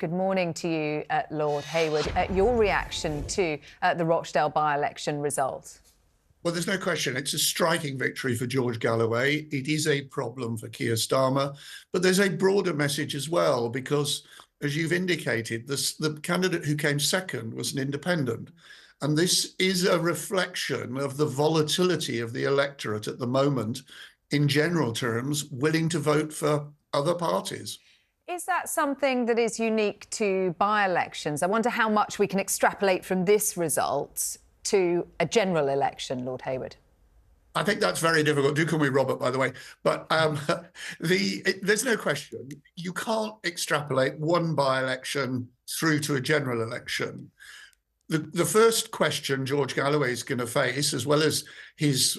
Good morning to you, Lord Hayward. Your reaction to the Rochdale by-election result? Well, there's no question. It's a striking victory for George Galloway. It is a problem for Keir Starmer, but there's a broader message as well, because, as you've indicated, the candidate who came second was an independent. And this is a reflection of the volatility of the electorate at the moment, in general terms, willing to vote for other parties. Is that something that is unique to by-elections? I wonder how much we can extrapolate from this result to a general election, Lord Hayward. I think that's very difficult. Do call me Robert, by the way. But there's no question. You can't extrapolate one by-election through to a general election. The first question George Galloway is going to face, as well as his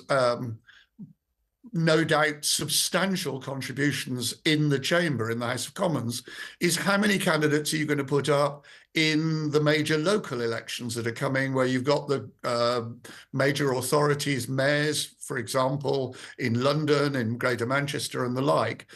no doubt substantial contributions in the chamber, in the House of Commons, is how many candidates are you going to put up in the major local elections that are coming, where you've got the major authorities, mayors, for example, in London, in Greater Manchester and the like.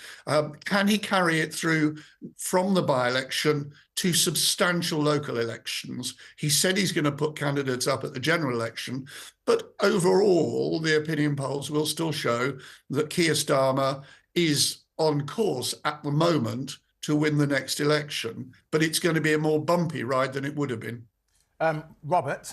Can he carry it through from the by-election to substantial local elections? He said he's going to put candidates up at the general election, but overall, the opinion polls will still show that Keir Starmer is on course at the moment to win the next election, but it's going to be a more bumpy ride than it would have been. Robert,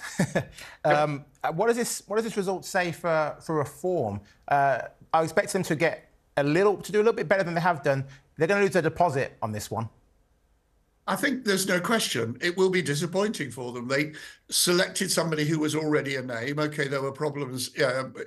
what does this result say for reform? I expect them to do a little bit better than they have done. They're going to lose their deposit on this one. I think there's no question it will be disappointing for them. They selected somebody who was already a name. OK, there were problems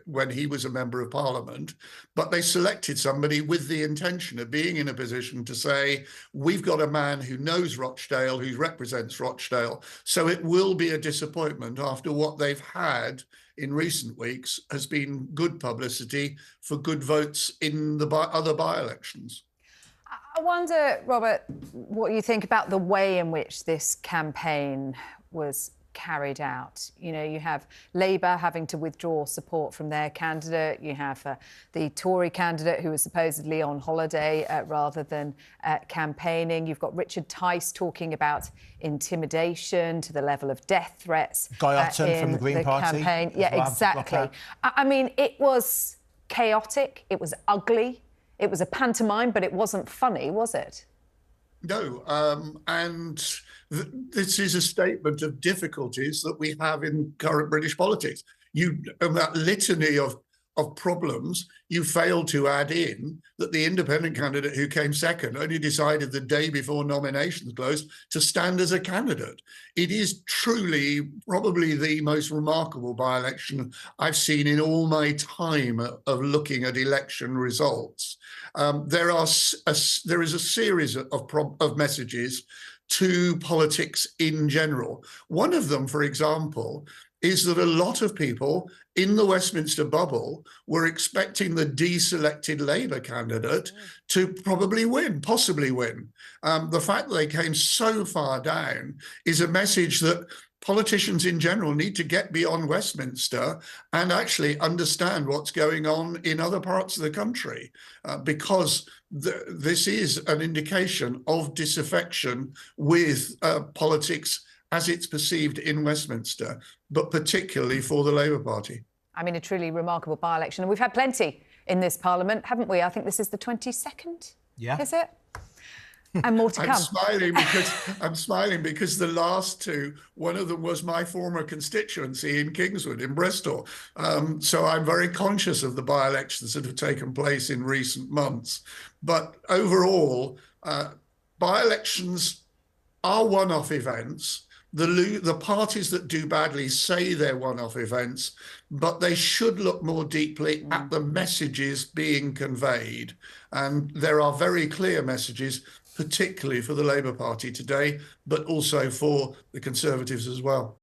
when he was a member of Parliament, but they selected somebody with the intention of being in a position to say, we've got a man who knows Rochdale, who represents Rochdale. So it will be a disappointment after what they've had in recent weeks has been good publicity for good votes in the other by-elections. I wonder, Robert, what you think about the way in which this campaign was carried out. You know, you have Labour having to withdraw support from their candidate. You have the Tory candidate who was supposedly on holiday rather than campaigning. You've got Richard Tice talking about intimidation to the level of death threats. Guy Otten from the Green Party. Campaign. Yeah, exactly. I mean, it was chaotic. It was ugly. It was a pantomime, but it wasn't funny, was it? No, and this is a statement of difficulties that we have in current British politics. That litany of problems, you failed to add in that the independent candidate who came second only decided the day before nominations closed to stand as a candidate. It is truly probably the most remarkable by-election I've seen in all my time of looking at election results. There is a series of messages to politics in general. One of them, for example, is that a lot of people in the Westminster bubble were expecting the deselected Labour candidate to probably win, possibly win. The fact that they came so far down is a message that politicians in general need to get beyond Westminster and actually understand what's going on in other parts of the country, because this is an indication of disaffection with politics as it's perceived in Westminster, but particularly for the Labour Party. I mean, a truly remarkable by-election. And we've had plenty in this Parliament, haven't we? I think this is the 22nd. Yeah. Is it? And more to come. I'm smiling because the last two, one of them was my former constituency in Kingswood, in Bristol. So I'm very conscious of the by-elections that have taken place in recent months. But overall, by-elections are one-off events. The parties that do badly say they're one-off events, but they should look more deeply at the messages being conveyed. And there are very clear messages, particularly for the Labour Party today, but also for the Conservatives as well.